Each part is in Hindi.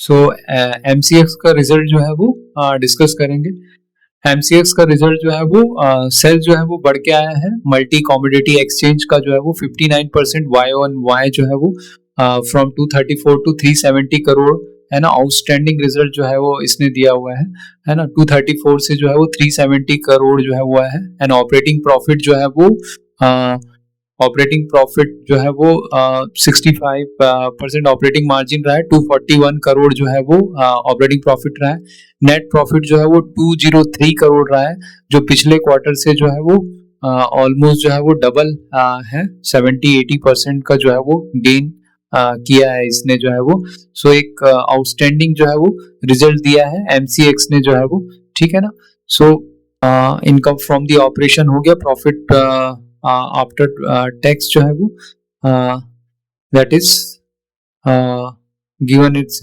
सो MCX का रिजल्ट जो है वो डिस्कस करेंगे। MCX का रिजल्ट जो है वो सेल जो है वो बढ़ के आया है। मल्टी कॉमोडिटी एक्सचेंज का जो है वो 59% वाई ऑन वाई जो है वो फ्रॉम 234 टू 370 करोड़ है ना। आउटस्टैंडिंग रिजल्ट जो है वो इसने दिया हुआ है ना। 234 से जो है वो 370 करोड़ जो है हुआ है। एंड ऑपरेटिंग प्रॉफिट जो है वो ऑपरेटिंग प्रॉफिट जो है वो 65% ऑपरेटिंग मार्जिन रहा है। 241 करोड़ जो है वो ऑपरेटिंग प्रॉफिट रहा है। नेट प्रॉफिट जो है वो 203 करोड़ रहा है, जो पिछले क्वार्टर से जो है वो ऑलमोस्ट जो है वो डबल है। 70-80% का जो है वो गेन किया है इसने जो है वो। सो एक आउटस्टैंडिंग जो है वो रिजल्ट दिया है MCX ने जो है वो, ठीक है ना। So income from the operation हो गया। प्रॉफिट आफ्टर टैक्स जो है वो दैट इज गिवन इट्स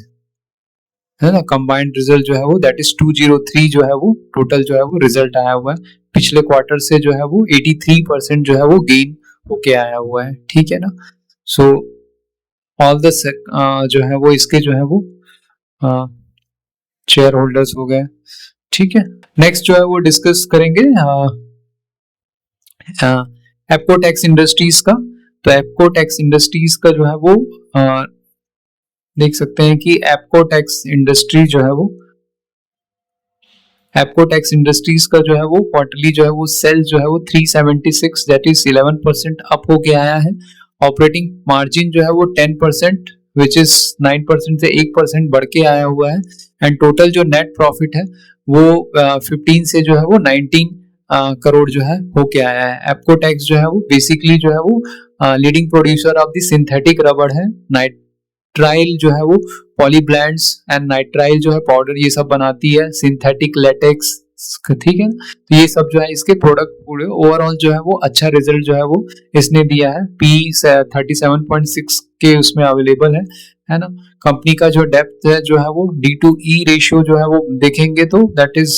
है ना। कंबाइंड रिजल्ट जो है वो दैट इज 203 जो है वो टोटल जो है वो रिजल्ट आया हुआ है। पिछले क्वार्टर से जो है वो 83% जो है वो गेन होके आया हुआ है, ठीक है ना। सो ऑल द जो है वो इसके जो है वो शेयर होल्डर्स हो गए, ठीक है। नेक्स्ट जो है वो डिस्कस करेंगे एप्कोटेक्स इंडस्ट्रीज का। तो एप्कोटेक्स इंडस्ट्रीज का जो है वो देख सकते हैं कि एप्कोटेक्स इंडस्ट्री जो है वो एप्कोटेक्स इंडस्ट्रीज का जो है वो क्वार्टरली जो है वो सेल जो है वो 376 दैट इज 11% अप हो गया आया है। ऑपरेटिंग मार्जिन जो है वो 10% विच इज 9% से 1% बढ़ के आया हुआ है। एंड टोटल जो नेट प्रॉफिट है वो 15 से जो है वो 19 करोड़ जो है होके आया है। एप्कोटेक्स जो है वो बेसिकली जो है वो leading producer of the synthetic रबड़ है। नाइट्राइल जो है वो पॉलीब्लेंड्स एंड नाइट्राइल जो है पाउडर ये सब बनाती है। सिंथेटिक लेटेक्स, ठीक है ना। तो ये सब जो है इसके प्रोडक्ट पूरे ओवरऑल जो है वो अच्छा रिजल्ट जो है वो इसने दिया है। P 37.6 के उसमें अवेलेबल है ना। कंपनी का जो डेप्थ है जो है वो D/E रेशियो जो है वो देखेंगे तो दैट इज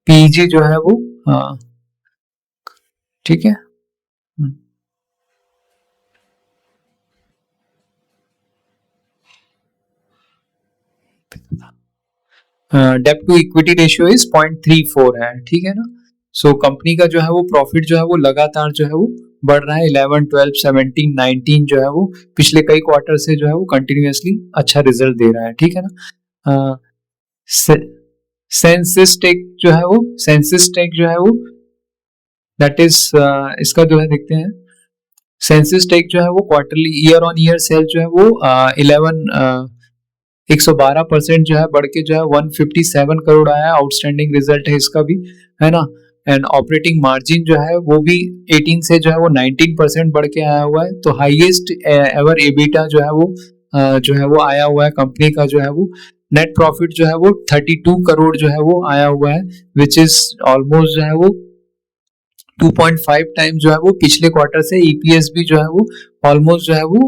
PG जो है वो ठीक है। डेप्ट टू इक्विटी रेशियो इज 0.34 है, ठीक है ना। सो कंपनी का जो है वो प्रॉफिट जो है वो लगातार जो है वो बढ़ रहा है। 11, 12, 17, 19 जो है वो पिछले कई क्वार्टर से जो है वो कंटिन्यूअसली अच्छा रिजल्ट दे रहा है, ठीक है ना। सेंसिस टेक जो है वो दैट इज इसका जो है देखते हैं। सेंसिस टेक जो है वो quarterly year on year cell जो है वो 112% जो है बढ़ के जो है 157 करोड़ आया। आउटस्टैंडिंग रिजल्ट है इसका भी, है ना। एंड ऑपरेटिंग मार्जिन जो है वो भी 18 से जो है वो 19% बढ़ के आया हुआ है। तो हाईएस्ट एवर एबिटा जो है वो आया हुआ है कंपनी का जो है वो। नेट प्रॉफिट जो है वो 32 करोड़ जो है वो आया हुआ है, विच इज ऑलमोस्ट जो है वो 2.5 टाइम जो है वो पिछले क्वार्टर से। EPS भी जो है वो ऑलमोस्ट जो है वो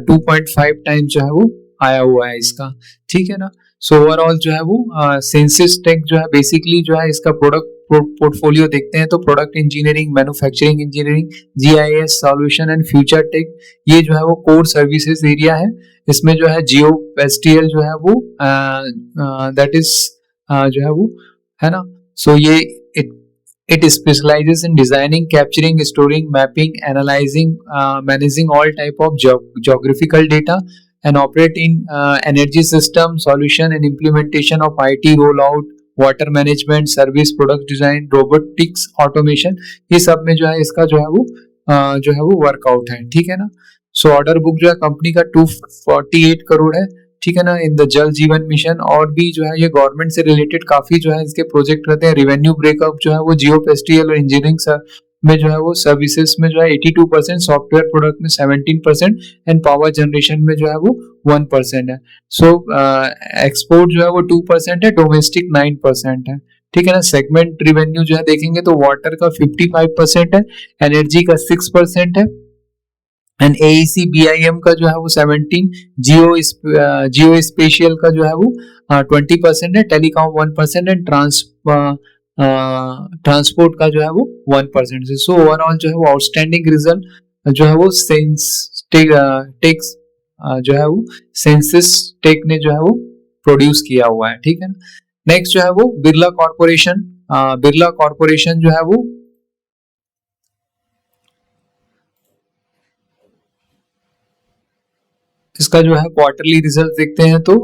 2.5 टाइम जो है वो आया हुआ है इसका, ठीक है ना। सो ओवरऑल जो है वो सेंसिस टेक जो है बेसिकली जो है इसका प्रोडक्ट पोर्टफोलियो देखते हैं तो product engineering, manufacturing engineering, GIS solution and future tech, ये जो है वो कोर सर्विसेज एरिया है। इसमें जो है जियो पेस्टियल जो है वो दैट इज जो है वो, है ना। सो ये it specializes in designing, capturing, storing, mapping, analyzing, managing all type of geographical data and operate in energy system, solution and implementation of IT rollout, water management, service, product design, robotics, automation, ये सब में जो है इसका जो है वो वर्कआउट है, ठीक है ना। सो ऑर्डर बुक जो है कंपनी का 248 करोड़ है, ठीक है ना। इन द जल जीवन मिशन और भी जो है ये गवर्नमेंट से रिलेटेड काफी जो है इसके प्रोजेक्ट रहते हैं। रेवेन्यू ब्रेकअप जो है वो जियो पेस्टियल और इंजीनियरिंग में जो है वो सर्विसेज में जो है 82%, सॉफ्टवेयर प्रोडक्ट में 17% एंड पावर जनरेशन में जो है वो 1% है। सो एक्सपोर्ट जो है वो 2% है, डोमेस्टिक 9% है, ठीक है ना। सेगमेंट रिवेन्यू जो है देखेंगे तो वाटर का 55% है, एनर्जी का 6% है एंड AEC BIM का जो है वो 17, जियो स्पेशियल का जो है वो 20% है, टेलीकॉम 1% एंड ट्रांसपोर्ट का जो है वो 1% से। सो ओवरऑल जो है वो आउटस्टैंडिंग रिजल्ट जो है वो टेक्स जो है वो सेंसिस टेक ने जो है वो प्रोड्यूस किया हुआ है, ठीक है ना। नेक्स्ट जो है वो बिरला कॉर्पोरेशन जो है वो इसका जो है क्वार्टरली रिजल्ट देखते हैं तो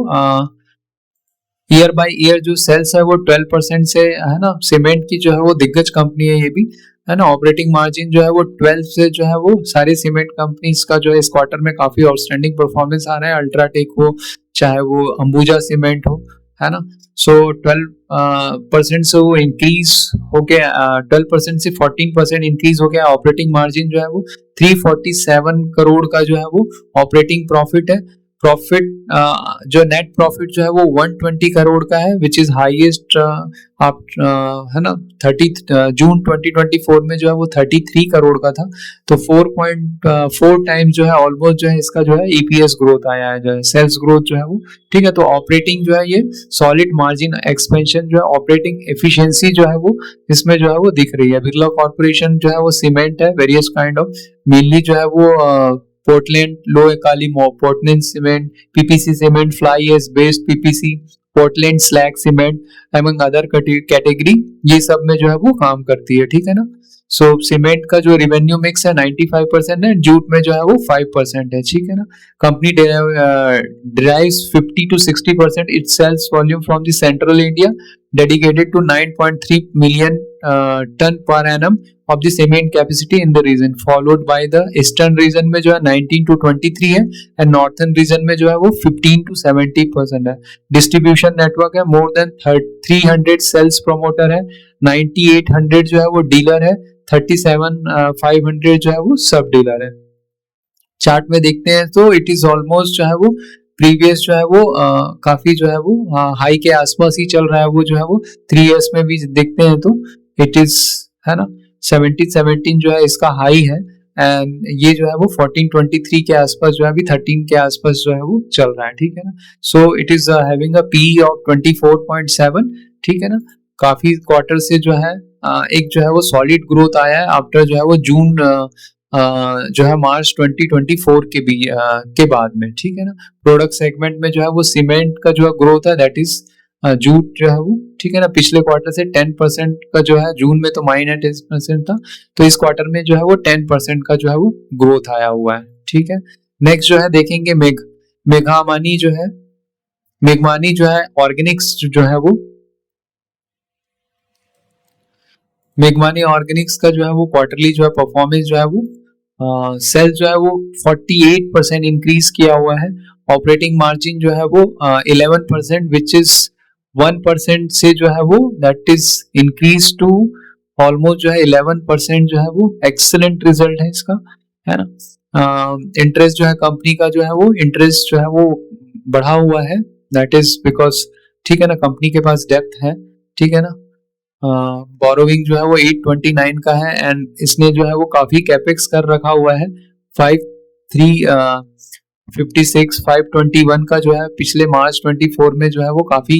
ईयर बाय ईयर जो सेल्स है वो 12% से, है ना, सीमेंट की जो है वो दिग्गज कंपनी है ये भी, है ना। ऑपरेटिंग मार्जिन जो है वो 12 से जो है वो सारे सीमेंट कंपनीज का जो है इस क्वार्टर में काफी आउटस्टैंडिंग परफॉर्मेंस आ रहा है, अल्ट्राटेक हो चाहे वो अंबुजा सीमेंट हो, है ना। सो 12% से वो इंक्रीज हो गया, 12% से 14% इंक्रीज हो गया। ऑपरेटिंग मार्जिन जो है वो 347 करोड़ का जो है वो ऑपरेटिंग प्रॉफिट है। प्रॉफिट जो नेट प्रॉफिट जो है वो 120 करोड़ का है, विच इज हाईएस्ट आप, है ना। 30 जून 2024 में जो है वो 33 करोड़ का था, तो 4.4 टाइम जो है ऑलमोस्ट जो है इसका जो है ईपीएस ग्रोथ आया है, जो है सेल्स ग्रोथ जो है वो, ठीक है। तो ऑपरेटिंग जो है ये सॉलिड मार्जिन एक्सपेंशन जो है, ऑपरेटिंग एफिशिएंसी जो है वो इसमें जो है वो दिख रही है। बिरला कॉर्पोरेशन जो है वो सीमेंट है, वेरियस काइंड ऑफ, मेनली जो है वो Portland low alkali Portland cement, PPC cement, fly ash based PPC, Portland slag cement among other category, ये सब में जो है वो काम करती है, ठीक है ना। सो सीमेंट का जो रेवेन्यू मिक्स है 95% है, जूट में जो है वो 5% है, ठीक है ना। Company derives 50 to 60% its sales volume from the central India, dedicated to 9.3 million ton per annum of the cement capacity in the region, followed by the eastern region में जो है 19 to 23 है, and northern region में जो है वो 15 to 70% है। डिस्ट्रीब्यूशन नेटवर्क है, मोर देन 300 सेल्स प्रोमोटर है, 9800 जो है वो डीलर है, 37,500 जो है वो सब डीलर है। चार्ट में देखते हैं तो इट इज ऑलमोस्ट जो है वो प्रीवियस जो है वो काफी जो है वो हाई के आसपास ही चल रहा है, वो जो है वो 3 इयर्स में भी देखते हैं तो इट इज, है ना, 17 जो है इसका हाई है, एंड ये जो है वो 1423 के आसपास जो है अभी 13 के आसपास जो है वो चल रहा है, ठीक है ना। So it is having a PE of 24.7, ठीक है ना। काफी क्वार्टर से जो है एक जो है वो सॉलिड ग्रोथ आया है आफ्टर जो है वो जून जो है मार्च 2024 के बाद में, ठीक है ना। प्रोडक्ट सेगमेंट में जो है वो सीमेंट का जो है ग्रोथ है दैट इज जूट जो है वो, ठीक है ना। पिछले क्वार्टर से 10% का जो है, जून में तो -10% था, तो इस क्वार्टर में जो है वो 10% का जो है वो ग्रोथ आया हुआ है, ठीक है। नेक्स्ट जो है देखेंगे मेघमानी जो है ऑर्गेनिक्स जो है वो, मेघमानी ऑर्गेनिक्स का जो है वो क्वार्टरली जो है परफॉर्मेंस जो है वो सेल जो है वो 48% इंक्रीज किया हुआ है। ऑपरेटिंग मार्जिन जो है वो 11%, विच इज 1% से जो है वो that is increase to almost जो है 11% जो है वो एक्सेलेंट रिजल्ट है इसका, है ना। इंटरेस्ट जो है कंपनी का जो है वो इंटरेस्ट जो है वो बढ़ा हुआ है, दैट इज बिकॉज, ठीक है ना, कंपनी के पास डेप्थ है, ठीक है ना। बोरोविंग जो है वो 829 का है, एंड इसने जो है वो काफी कैपेक्स कर रखा हुआ है। 521 का जो है पिछले मार्च 24 में जो है वो काफी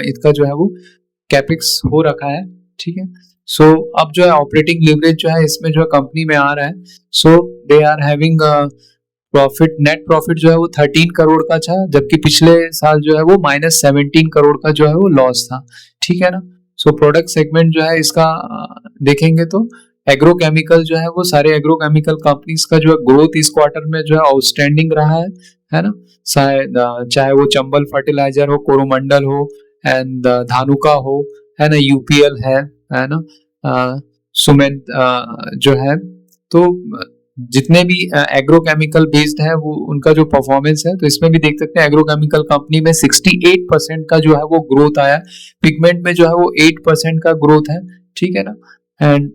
इसका जो है वो कैपेक्स हो रखा है, ठीक है। सो अब जो है ऑपरेटिंग लीवरेज जो है इसमें जो है कंपनी में आ रहा है, so they are having profit, net profit जो है वो 13 करोड़ का था, जबकि पिछले साल जो है वो -17 करोड़ का जो है वो लॉस था, ठीक है ना। सो प्रोडक्ट सेगमेंट जो है इसका देखेंगे तो एग्रोकेमिकल जो है वो सारे एग्रोकेमिकल कंपनीज का जो है ग्रोथ इस क्वार्टर में जो है आउटस्टैंडिंग रहा है ना। चाहे वो चंबल फर्टिलाइजर हो, कोरोमंडल हो, एंड धानुका हो, है ना, यूपीएल है ना, सुमेंट जो है, तो जितने भी एग्रोकेमिकल बेस्ड है वो उनका जो परफॉर्मेंस है, तो इसमें भी देख सकते हैं एग्रोकेमिकल कंपनी में 68% का जो है वो ग्रोथ आया, पिगमेंट में जो है वो 8% का ग्रोथ है, ठीक है ना। एंड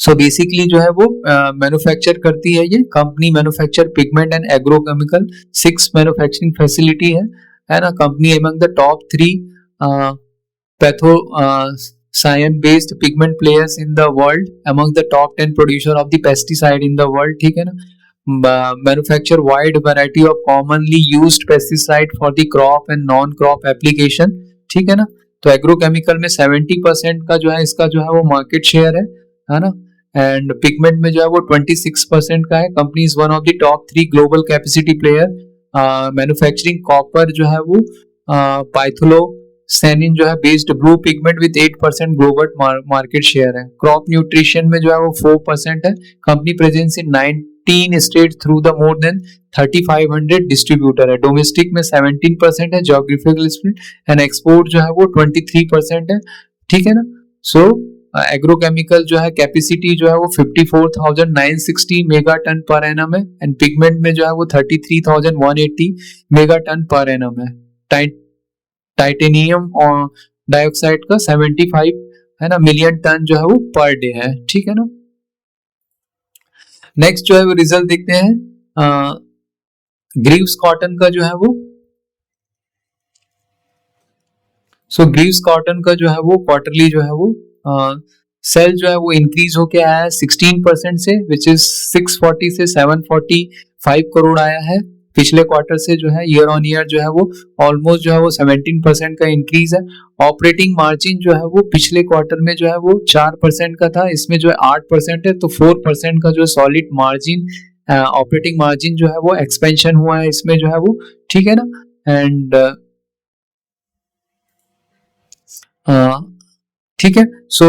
सो बेसिकली जो है वो मैन्युफैक्चर करती है ये company, manufacture pigment and agrochemical, 6 manufacturing facility है ना। Company among the top 3 patho cyan based pigment players in the world, among the top 10 producer of the pesticide in the world, ठीक है ना। manufacture wide variety of commonly used pesticide for the crop and non crop application, ठीक है ना। तो एग्रोकेमिकल में 70% का जो है इसका जो है वो मार्केट शेयर है ना। एंड पिगमेंट में जो है वो 26% का है। Company is one of the top 3 global capacity player. Manufacturing copper जो है वो पाइथोलो सैनिन जो है based blue pigment with 8% global market share है। क्रॉप न्यूट्रिशन में जो है वो 4% है। Company presence in 19 state through the more than 3500 distributor है। डोमेस्टिक में 17% है ज्योग्राफिकल स्प्लिट एंड एक्सपोर्ट जो है वो 23% है। ठीक है ना। सो एग्रोकेमिकल जो है कैपेसिटी जो है वो 54,960 मेगा टन पर एनम है एंड पिगमेंट में जो है वो 33,180 मेगा टन पर एनम है। टाइटेनियम और डाइऑक्साइड का 75 है ना मिलियन टन जो है वो पर डे है। ठीक है ना। नेक्स्ट जो है वो रिजल्ट देखते हैं ग्रीव्स कॉटन का जो है वो। सो ग्रीव्स कॉटन का जो है वो क्वार्टरली जो है वो सेल जो है वो इंक्रीज होके आया है 16% से विच इज 640 से 745 करोड़ आया है। पिछले क्वार्टर से जो है ईयर ऑन ईयर जो है वो ऑलमोस्ट जो है वो 17% का इंक्रीज है। ऑपरेटिंग मार्जिन जो है वो पिछले क्वार्टर में जो है वो 4% का था, इसमें जो है 8% है, तो 4% का जो है सॉलिड मार्जिन ऑपरेटिंग मार्जिन जो है वो एक्सपेंशन हुआ है इसमें जो है वो। ठीक है ना। एंड ठीक है। सो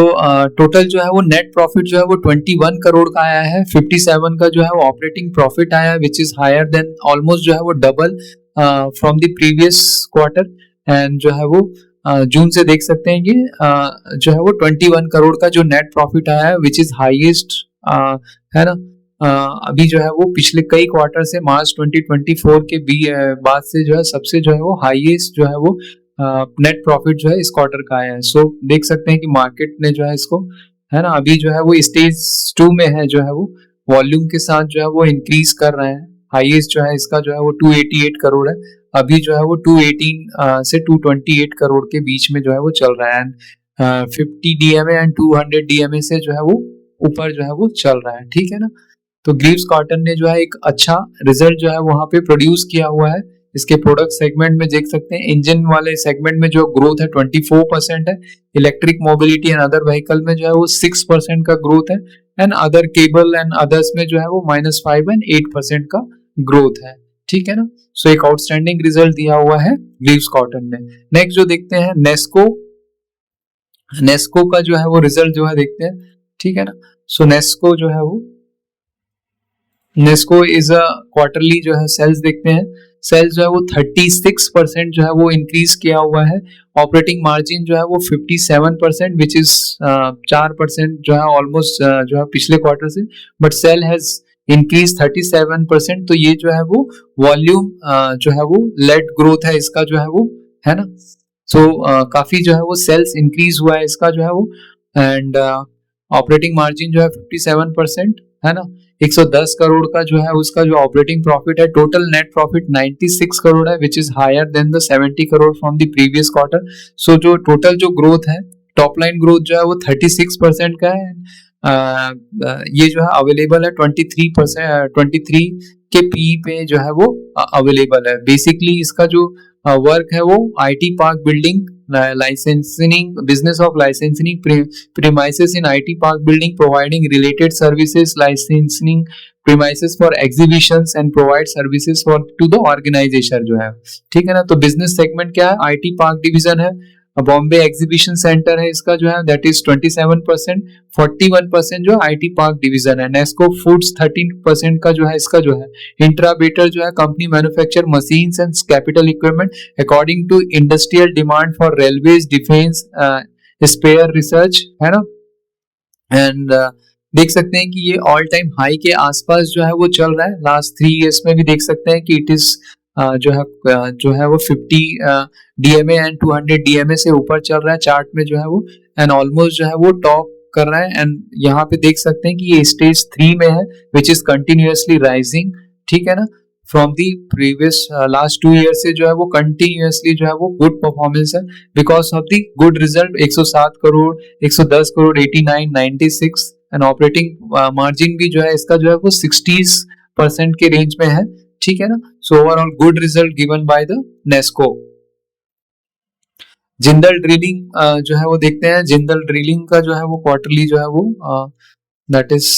टोटल जो है वो नेट प्रॉफिट जो है वो 21 करोड़ का आया है। 57 का जो है वो ऑपरेटिंग प्रॉफिट आया which is higher than almost जो है वो double from the previous quarter. And जो है वो जून से देख सकते हैं कि जो है वो 21 करोड़ का जो नेट प्रॉफिट आया है विच इज हाईएस्ट है ना। अभी जो है वो पिछले कई क्वार्टर से मार्च 2024 के बाद से जो है सबसे जो है वो हाईएस्ट जो है वो नेट प्रॉफिट जो है इस क्वार्टर का आया है। सो देख सकते हैं कि मार्केट ने जो है इसको है ना अभी जो है वो स्टेज 2 में है, जो है वो वॉल्यूम के साथ जो है वो इंक्रीज कर रहे हैं। हाईएस्ट जो है इसका जो है वो 288 करोड़ है, अभी जो है वो 218 से 228 करोड़ के बीच में जो है वो चल रहा है। 50 डीएमए एंड 200 डीएमए से जो है वो ऊपर जो है वो चल रहा है। ठीक है ना। तो ग्रीव्स कॉटन ने जो है एक अच्छा रिजल्ट जो है वहां पे प्रोड्यूस किया हुआ है। इसके प्रोडक्ट सेगमेंट में देख सकते हैं इंजन वाले सेगमेंट में जो ग्रोथ है 24% है। Electric mobility and other vehicle में जो है वो 6% का ग्रोथ है। And other cable and others में जो है वो -5 एंड 8% का ग्रोथ है। ठीक है ना। सो एक आउटस्टैंडिंग रिजल्ट दिया हुआ है ग्रीव्स कॉटन ने। नेक्स्ट जो देखते हैं नेस्को। नेस्को का जो है वो रिजल्ट जो है देखते हैं। ठीक है ना। सो नेस्को जो है वो नेस्को इज अ क्वार्टरली जो है सेल्स देखते हैं। सेल्स जो है वो 36% जो है वो इंक्रीज किया हुआ है। ऑपरेटिंग मार्जिन जो है वो 57% विच इज 4% जो है ऑलमोस्ट जो है पिछले क्वार्टर से, बट सेल हैज इंक्रीज 37%। तो ये जो है वो वॉल्यूम जो है वो लेट ग्रोथ है इसका जो है वो है ना। सो काफी जो है वो सेल्स इंक्रीज हुआ है इसका जो है वो। एंड ऑपरेटिंग मार्जिन जो है 57% है ना। 110 करोड़ का जो है उसका जो ऑपरेटिंग प्रॉफिट है। टोटल नेट प्रॉफिट 96 करोड़ है which is higher than the 70 crore from the previous quarter. So जो टोटल जो ग्रोथ है टॉप लाइन ग्रोथ जो है वो 36% का है। ये जो है अवेलेबल है 23 के पी पे जो है वो अवेलेबल है। बेसिकली इसका जो वर्क है वो IT park building licensing business of licensing premises in IT park building, providing related services, licensing premises for exhibitions and provide services for to the organization जो है। ठीक है ना। तो बिजनेस सेगमेंट क्या है, आईटी पार्क डिवीजन है। बॉम्बे एग्जीबिशन सेंटर है इसका जो है दैट इज 27%। 41% जो आईटी पार्क डिवीजन है। नेस्को फूड्स 13% का जो है इसका जो है। इंट्राबेटर जो है company manufacture machines and capital equipment according to industrial demand for railways, defence, spare research है ना। एंड देख सकते हैं कि ये ऑल टाइम हाई के आसपास जो है वो चल रहा है। लास्ट 3 इयर्स में भी देख सकते हैं कि इट इज जो है वो 50 डीएमए एंड 200 डीएमए से ऊपर चल रहा है चार्ट में जो है वो। एंड ऑलमोस्ट जो है वो टॉप कर रहा है। एंड यहाँ पे देख सकते हैं कि ये स्टेज 3 में है विच इज कंटिन्यूअसली राइजिंग। ठीक है ना। From the previous last 2 year से जो है वो कंटिन्यूअसली जो है वो गुड परफॉर्मेंस है because of the good result. 107 crore, 110 crore, 89, 96 and operating margin भी जो है इसका जो है वो 60% के रेंज में है। ठीक है ना। So overall good result given by the Nesco. Jindal Drilling जो है वो देखते हैं। जिंदल ड्रिलिंग का जो है वो क्वार्टरली जो है वो दैट इज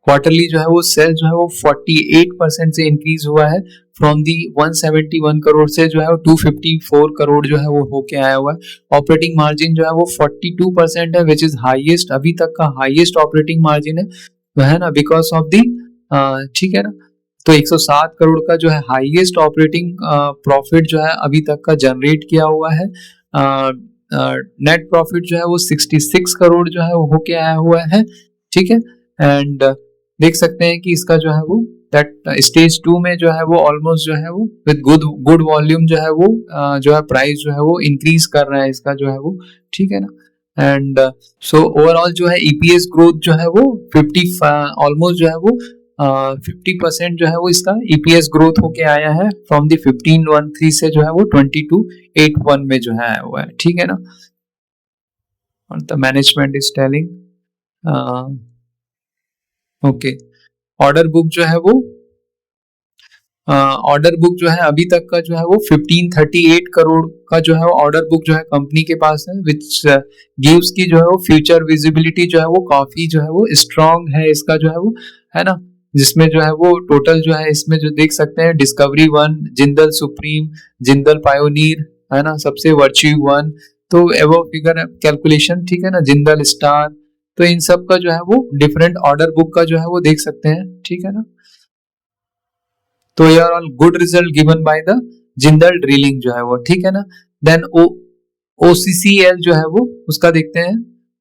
क्वार्टरली जो है वो सेल जो है वो 48% से इंक्रीज हुआ है, फ्रॉम दी 171 करोड़ से जो है वो 254 करोड़ जो है वो होके आया हुआ है। ऑपरेटिंग मार्जिन जो है वो 42% है, विच इज हाईएस्ट, अभी तक का हाईएस्ट ऑपरेटिंग मार्जिन है, वह है ना, बिकॉज ऑफ दी, ठीक है ना। तो 107 करोड़ का जो है हाईएस्ट ऑपरेटिंग प्रॉफिट जो है अभी तक का जनरेट किया हुआ है। नेट प्रॉफिट जो है वो 66 करोड़ जो है वो होके आया हुआ है, ठीक है। एंड देख सकते हैं कि इसका जो है वो दैट स्टेज 2 में जो है वो ऑलमोस्ट जो है वो विद गुड गुड वॉल्यूम जो है वो जो है प्राइस जो है वो इंक्रीज कर रहा है इसका जो है वो, ठीक है ना। एंड सो ओवरऑल जो है ईपीएस ग्रोथ जो है वो 50 ऑलमोस्ट जो है वो 50% जो है वो इसका ईपीएस ग्रोथ होके आया है, फ्रॉम द 1513 से जो है वो 2281 में जो है आया हुआ है, ठीक है ना। और the management is telling okay. Order book जो है वो ऑर्डर बुक जो है अभी तक का जो है वो 1538 करोड़ का जो है वो ऑर्डर बुक जो है कंपनी के पास है, विच गिव्स की जो है वो फ्यूचर विजिबिलिटी जो है वो काफी जो है वो स्ट्रांग है इसका जो है वो, है ना। जिसमें जो है वो टोटल जो है इसमें जो देख सकते हैं discovery one, Jindal supreme, Jindal pioneer, है ना, सबसे वर्च्यू वन, तो एवो फिगर कैलकुलेशन, ठीक है ना, जिंदल स्टार, तो इन सब का जो है वो डिफरेंट ऑर्डर बुक का जो है वो देख सकते हैं, ठीक है ना। तो ये are all good result given by the Jindal Drilling जो है वो, ठीक है ना। देन ओसीसीएल जो है वो उसका देखते हैं।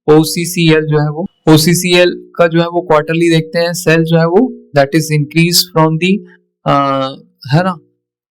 ओसीसीएल जो है वो ओसीसीएल का जो है वो क्वार्टरली देखते हैं। सेल जो है वो that is increase from the, है ना,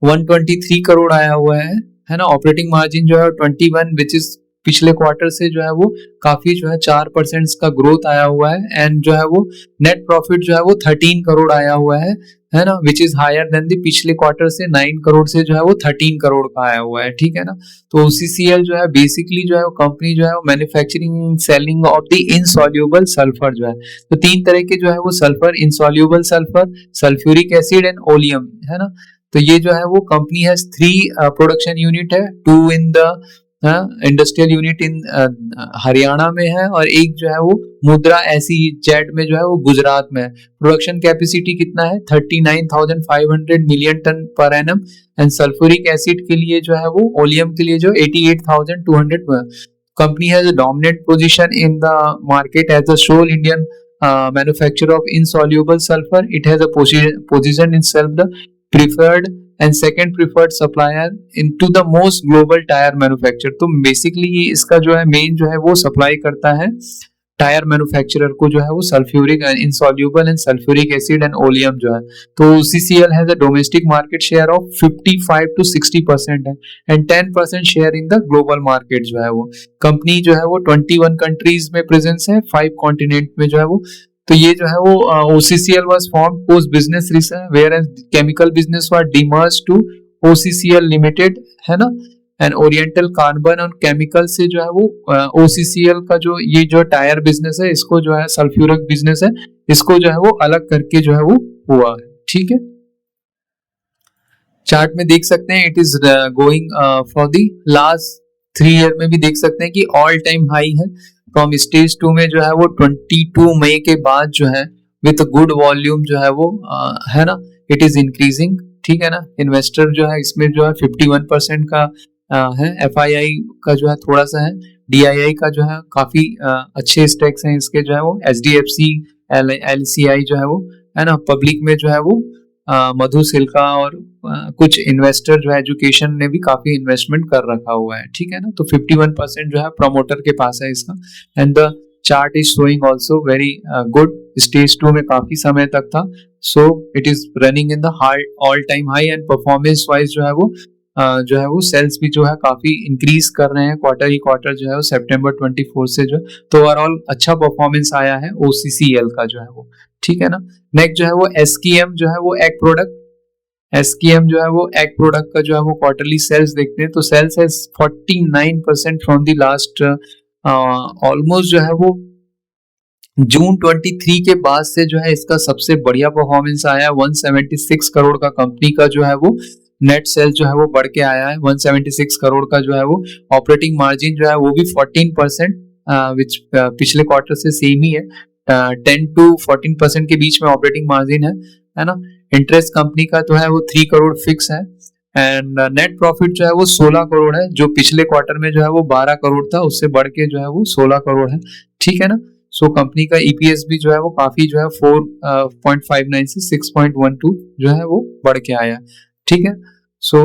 123 करोड़ आया हुआ है ना। ऑपरेटिंग मार्जिन जो है 21, विच इज पिछले क्वार्टर से जो है वो काफी जो है 4% का ग्रोथ आया हुआ है। एंड जो है वो नेट प्रॉफिट जो है वो 13 करोड़ आया हुआ है ना, विच इज हायर देन दी पिछले क्वार्टर से 9 करोड़ से जो है वो 13 करोड़ का आया हुआ है, ठीक है ना। तो ओसीसीएल जो है बेसिकली जो है वो कंपनी जो है वो manufacturing selling of the insoluble sulphur जो है, तो तीन तरह के जो है वो sulphur, insoluble sulphur, sulphuric acid and oleum, है ना। तो ये जो है वो कंपनी हैज 3 प्रोडक्शन यूनिट है, 2 in the industrial unit in Haryana में है, और एक जो है वो मुद्रा ऐसी जेड में जो है वो गुजरात में है। प्रोडक्शन कैपेसिटी कितना है 39,500 million ton per annum. And sulphuric acid के लिए जो है वो ओलियम के लिए जो 88,200। Company has a dominant position in the market as a sole Indian manufacturer of insoluble sulfur. It has a position itself the preferred and second preferred supplier into the most global tire manufacturer. तो बेसिकली ये इसका जो है मेन जो है वो सप्लाई करता है टायर मैन्युफैक्चरर को जो है वो sulphuric insoluble and sulphuric acid and oleum जो है। तो CCL has a domestic market share of 55 to 60% है, and 10% share in the global market जो है वो। कंपनी जो है वो 21 कंट्रीज में प्रेजेंस है, 5 कॉन्टिनेंट में जो है वो। तो ये जो है वो OCCL was formed post business whereas chemical business was demerged to OCCL limited, है ना। एंड ओरिएंटल कार्बन और केमिकल से जो है वो ओसीसीएल का जो ये जो टायर बिजनेस है इसको जो है सल्फ्यूरिक बिजनेस है इसको जो है वो अलग करके जो है वो हुआ है, ठीक है। चार्ट में देख सकते हैं it is going for the last 3 year में भी देख सकते हैं कि ऑल टाइम हाई है। फ्रॉम स्टेज 2 में जो है वो 22 मई के बाद जो है विथ गुड वॉल्यूम जो है वो है ना, इट इज इंक्रीजिंग, ठीक है ना। इन्वेस्टर जो है इसमें जो है 51% का है, एफआईआई का जो है थोड़ा सा है, डीआईआई का जो है काफी अच्छे स्टेक्स हैं इसके जो है वो, एचडीएफसी, एलसीआई जो है वो, है ना। पब्लिक में जो है वो मधु सिल्का और कुछ इन्वेस्टर जो है एजुकेशन ने भी काफी इन्वेस्टमेंट कर रखा हुआ है, ठीक है ना। तो 51% जो है प्रमोटर के पास है इसका। And the chart is showing also very good, stage 2 में काफी समय तक था, सो it is running in the all time high. And performance wise जो है वो सेल्स भी जो है काफी इंक्रीज कर रहे हैं क्वार्टर ही क्वार्टर जो है वो सितंबर 24 से जो, तो ओवरऑल अच्छा परफॉर्मेंस आया है ओसीसीएल का जो है वो, ठीक है ना। नेक्स्ट जो है वो एसकेएम जो है वो एग प्रोडक्ट, एसकेएम जो है वो एग प्रोडक्ट का जो है वो क्वार्टरली सेल्स देखते हैं तो सेल्स है 49% फ्रॉम द लास्ट ऑलमोस्ट जो है वो जून 23 के बाद से जो है इसका सबसे बढ़िया परफॉर्मेंस आया, 176 करोड़ का कंपनी का जो है वो नेट सेल जो है वो बढ़ के आया है 176 करोड़ का जो है वो। ऑपरेटिंग मार्जिन जो है वो भी 14%, विच पिछले क्वार्टर से सेम ही है, 10 to 14% के बीच में ऑपरेटिंग मार्जिन है ना। इंटरेस्ट कंपनी का तो है वो 3 करोड़ फिक्स है, एंड नेट प्रॉफिट जो है वो 16 करोड़ है, जो पिछले क्वार्टर में जो है वो 12 करोड़ था, उससे बढ़ के जो है वो 16 करोड़ है, ठीक है ना। सो कंपनी का ईपीएस भी जो है वो काफी जो है 4.59 से 6.12 जो है वो बढ़ के आया, ठीक है। सो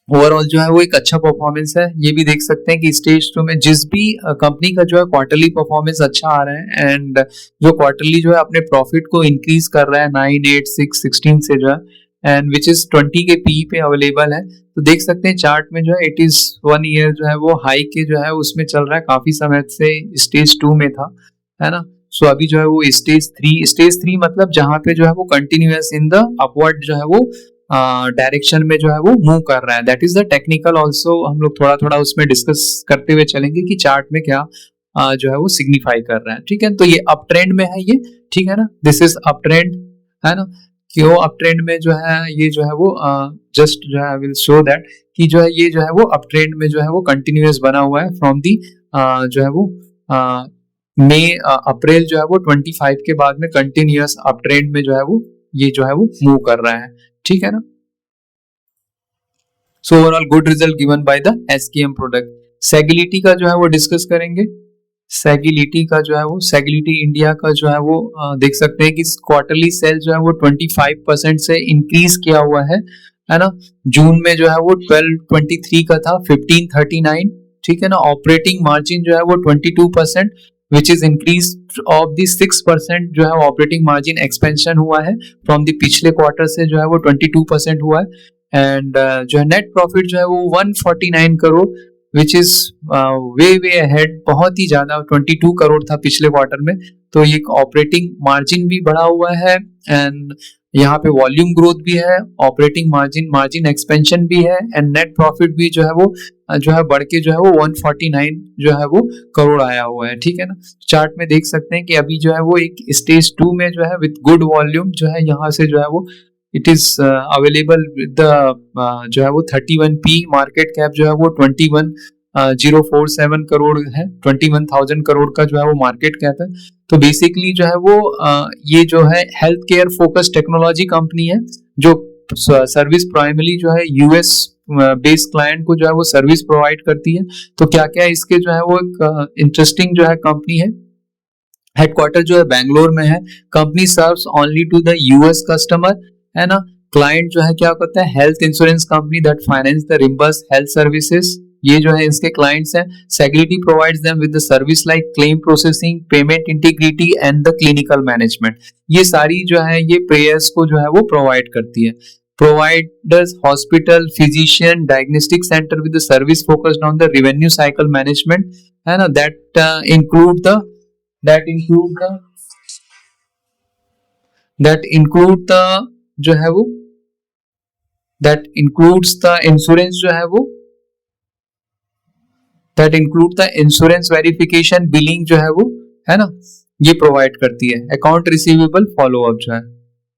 ओवरऑल जो है वो एक अच्छा परफॉर्मेंस है। ये भी देख सकते हैं कि स्टेज 2 में जिस भी कंपनी का जो है क्वार्टरली परफॉर्मेंस अच्छा आ रहा है, एंड जो क्वार्टरली जो है अपने प्रॉफिट को इंक्रीज कर रहा है 9, 8, 6, 16 से जो है, एंड विच इज 20 के पी पे अवेलेबल है। तो देख सकते हैं चार्ट में जो है इट इज 1 ईयर जो है वो हाई के जो है उसमें चल रहा है, काफी समय से स्टेज 2 में था, है ना। सो अभी जो है वो स्टेज 3 मतलब जहां पे जो है वो कंटिन्यूअस इन द अपवर्ड जो है वो डायरेक्शन में जो है वो मूव कर रहा है। That is the technical also, हम लोग थोड़ा थोड़ा उसमें डिस्कस करते हुए चलेंगे कि चार्ट में क्या जो है वो सिग्निफाई कर रहा है, ठीक है। तो ये अप ट्रेंड में है ये, ठीक है ना, दिस इज अप ट्रेंड, है ना। क्यों अप ट्रेंड में जो है ये जो है वो जस्ट जो है विल शो दैट कि जो है ये जो है वो अप ट्रेंड में जो है वो कंटिन्यूअस बना हुआ है फ्रॉम दी जो है वो मई अप्रैल जो है वो 25 के बाद में कंटिन्यूअस अप ट्रेंड में जो है वो ये जो है वो मूव कर रहा है, ठीक है ना। So overall good result given by the SKM product. Sagility का जो है वो डिस्कस करेंगे। सेगिलिटी का जो है वो सेगिलिटी इंडिया का जो है वो देख सकते हैं कि क्वार्टरली सेल जो है वो 25% से इंक्रीज किया हुआ है ना। जून में जो है वो 1223 का था 1539, ठीक है ना। ऑपरेटिंग मार्जिन जो है वो 22%, which is increase of the 6% जो है ऑपरेटिंग मार्जिन एक्सपेंशन हुआ है फ्रॉम द पिछले क्वार्टर से जो है वो 22% हुआ है, एंड जो है नेट प्रॉफिट जो है वो 149 crore, which is way ahead, बहुत ही ज्यादा, 22 करोड़ था पिछले क्वार्टर में। तो ये ऑपरेटिंग मार्जिन भी बढ़ा हुआ है, एंड यहाँ पे वॉल्यूम ग्रोथ भी है, ऑपरेटिंग मार्जिन एक्सपेंशन भी है, एंड नेट प्रॉफिट भी जो है वो जो है बढ़ के जो है वो 149 जो है वो करोड़ आया हुआ है, ठीक है ना। चार्ट में देख सकते हैं कि अभी जो है वो एक स्टेज 2 में जो है विद गुड वॉल्यूम जो है यहाँ से जो है वो it is available with the जो है वो 31p, मार्केट कैप जो है वो 21,047 करोड़ है, 21,000 करोड़ का जो है वो मार्केट कैप है। तो बेसिकली जो है वो ये जो है health care focus technology company है, जो सर्विस प्राइमरी जो है यूएस बेस्ड क्लाइंट को जो है वो सर्विस प्रोवाइड करती है। तो क्या क्या इसके जो है वो एक इंटरेस्टिंग जो है कंपनी है। हेडक्वार्टर जो है बैंगलोर में है। Company serves only to the US customer, है ना। क्लाइंट जो है क्या करता है, health insurance company that finance the reimburse health services, ये जो है इसके क्लाइंट्स हैं। Sagility provides them with the service like claim processing, payment integrity and the clinical management. ये सारी जो है ये प्लेयर्स को जो है वो प्रोवाइड करती है। Providers hospital, physician, diagnostic center with the service focused on the revenue cycle management, है ना। that include the जो है वो that includes the insurance जो है वो that include the insurance verification, billing जो है वो, है ना, ये प्रोवाइड करती है। अकाउंट रिसीवेबल फॉलो अप जो है,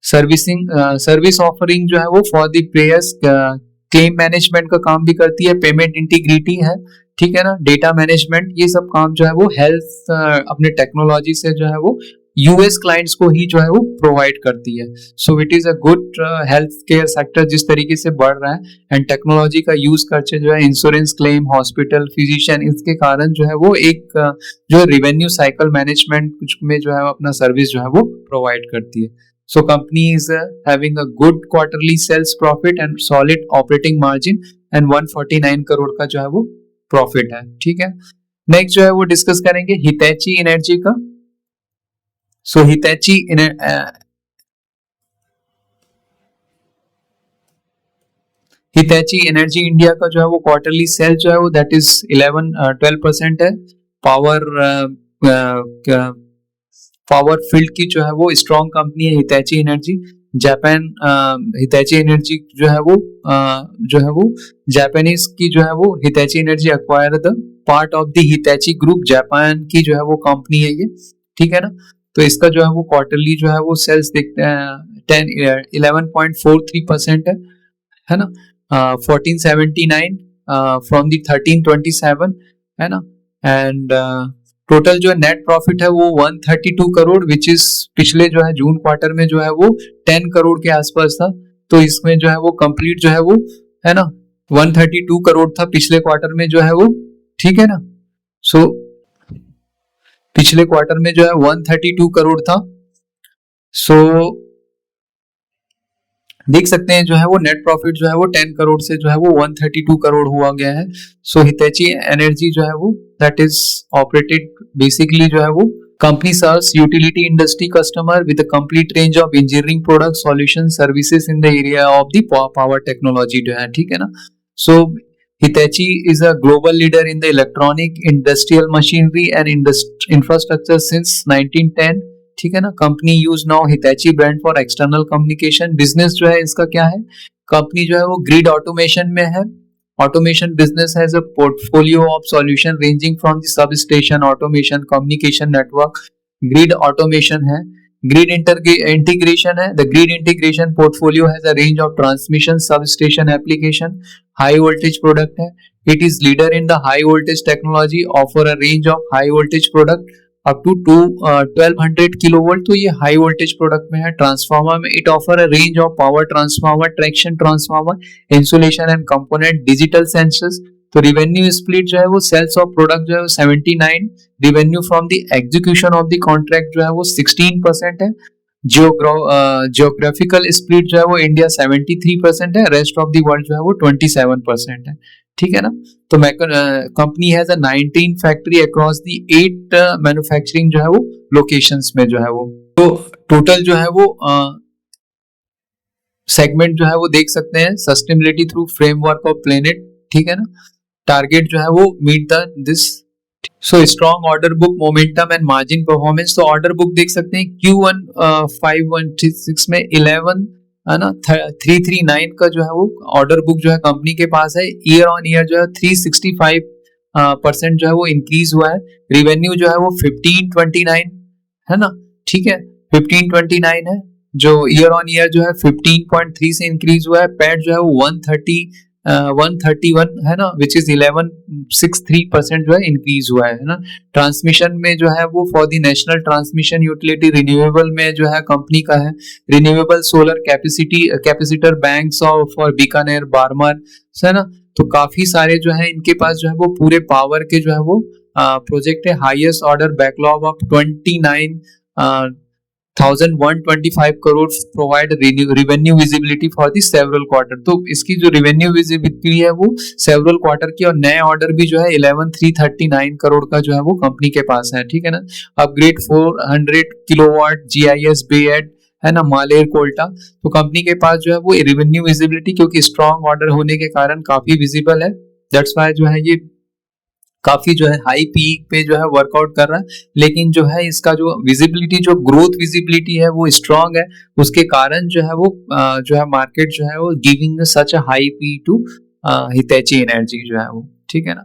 सर्विस ऑफरिंग जो है वो for the players, claim management का काम भी करती है, पेमेंट इंटीग्रिटी है, ठीक है ना, डेटा मैनेजमेंट, ये सब काम जो है वो हेल्थ अपने टेक्नोलॉजी से जो है वो यूएस क्लाइंट्स को ही जो है वो प्रोवाइड करती है। सो it is a good health care sector जिस तरीके से बढ़ रहा है, एंड टेक्नोलॉजी का यूज करके जो है इंश्योरेंस क्लेम, हॉस्पिटल, फिजिशियन, इसके कारण जो है वो एक जो रेवेन्यू साइकिल मैनेजमेंट में जो है अपना सर्विस जो है वो प्रोवाइड करती है। So company is having a good quarterly sales profit and solid operating margin and 149 crore का जो है वो प्रॉफिट है, ठीक है। नेक्स्ट जो है वो डिस्कस करेंगे हिटैची एनर्जी का। सो हिटैची एनर्जी इंडिया का जो है वो क्वार्टरली सेल जो है वो दैट इज 12% है। पावर फील्ड की जो है वो स्ट्रॉन्ग कंपनी है Hitachi Energy. Japan Hitachi Energy जो है वो जापानीज की जो है वो Hitachi Energy acquire the part of the Hitachi group, Japan की जो है वो कंपनी है ये, ठीक है ना। तो इसका जो है वो क्वार्टरली जो है वो सेल्स देखते हैं 11.43% है, है ना, 1479 फ्रॉम दी 1327, है ना। एंड टोटल जो नेट प्रॉफिट है वो 132 करोड़, विच इज पिछले जो है जून क्वार्टर में जो है वो 10 करोड़ के आसपास था। तो इसमें जो है वो कंप्लीट जो है वो, है ना, 132 करोड़ था पिछले क्वार्टर में जो है वो, ठीक है ना। सो पिछले क्वार्टर में जो है 132 करोड़ था। सो देख सकते हैं जो है वो नेट प्रॉफिट जो है वो 10 करोड़ से जो है वो 132 करोड़ हुआ गया है। सो हितैची एनर्जी जो है वो दैट इज ऑपरेटेड बेसिकली जो है वो company serves utility industry customer with a complete range of engineering product solution services in the area of the power technology जो है, ठीक है ना। सो Hitachi is a global leader in the electronic, industrial machinery and infrastructure since 1910, ठीक है ना। Company use now Hitachi brand for external communication. Business जो है इसका क्या है, कंपनी जो है वो ग्रिड ऑटोमेशन में है। Automation business has a portfolio of solution ranging from the sub station automation, communication network, grid automation है, ग्रिड इंटीग्रेशन है। The grid integration portfolio has a range of transmission sub station application, high voltage product है। It is leader in the high voltage technology, offer a range of high voltage product up to 1200 kilovolt. तो ये हाई वोल्टेज प्रोडक्ट में है। ट्रांसफार्मर में it offer a range of power transformer, traction transformer, insulation and component, digital sensors. तो रिवेन्यू स्प्लिट जो है वो सेल्स ऑफ प्रोडक्ट जो है 79, revenue from the execution of the contract जो है वो 16% है। जियोग्राफिकल स्प्लिट जो है वो इंडिया 73% है, रेस्ट ऑफ द वर्ल्ड जो है वो 27% है, ठीक है ना। तो company has a 19 factory across the 8 manufacturing जो है वो लोकेशंस में जो है वो। तो टोटल जो है वो सेगमेंट जो है वो देख सकते हैं, sustainability through framework of planet, ठीक है ना। टारगेट जो है वो meet the this. So strong order book momentum and margin performance. तो ऑर्डर बुक देख सकते हैं Q1 5136 में 11, है ना, 339 का जो है वो ऑर्डर बुक जो है कंपनी के पास है। ईयर ऑन ईयर जो है 365% जो है वो इंक्रीज हुआ है। रिवेन्यू जो है वो 1529, है ना, ठीक है, 1529 है, जो ईयर ऑन ईयर जो है 15.3 से इंक्रीज हुआ है। पैट जो है वो 131 है ना, विच इज 1163% जो है इंक्रीज हुआ है ना। ट्रांसमिशन में जो है वो for the national transmission utility renewable में जो है कंपनी का है। रिन्यूएबल सोलर कैपेसिटर बैंक्स और फॉर बीकानेर, बारमर, है ना। तो काफी सारे जो है इनके पास जो है वो पूरे पावर के जो है वो प्रोजेक्ट है। Highest order backlog of 29,125 crore provide revenue visibility for the several quarter. तो इसकी जो रेवेन्यू विजिबिलिटी है वो सेवरल क्वार्टर की, और नए ऑर्डर भी जो है 11,339 करोड़ का जो है वो कंपनी के पास है, ठीक है ना। अपग्रेड 400 किलोवाट GIS बेड, है ना, मालेर कोल्टा। तो कंपनी के पास जो है वो रेवेन्यू विजिबिलिटी क्योंकि स्ट्रॉन्ग ऑर्डर होने के कारण काफी विजिबल है, दैट्स व्हाई जो है ये काफी जो है हाई पीक पे जो है वर्कआउट कर रहा है। लेकिन जो है इसका जो विजिबिलिटी, जो ग्रोथ विजिबिलिटी है वो स्ट्रांग है, उसके कारण जो है वो जो है मार्केट जो है वो giving such a high P to Hitachi Energy जो है वो, ठीक है ना।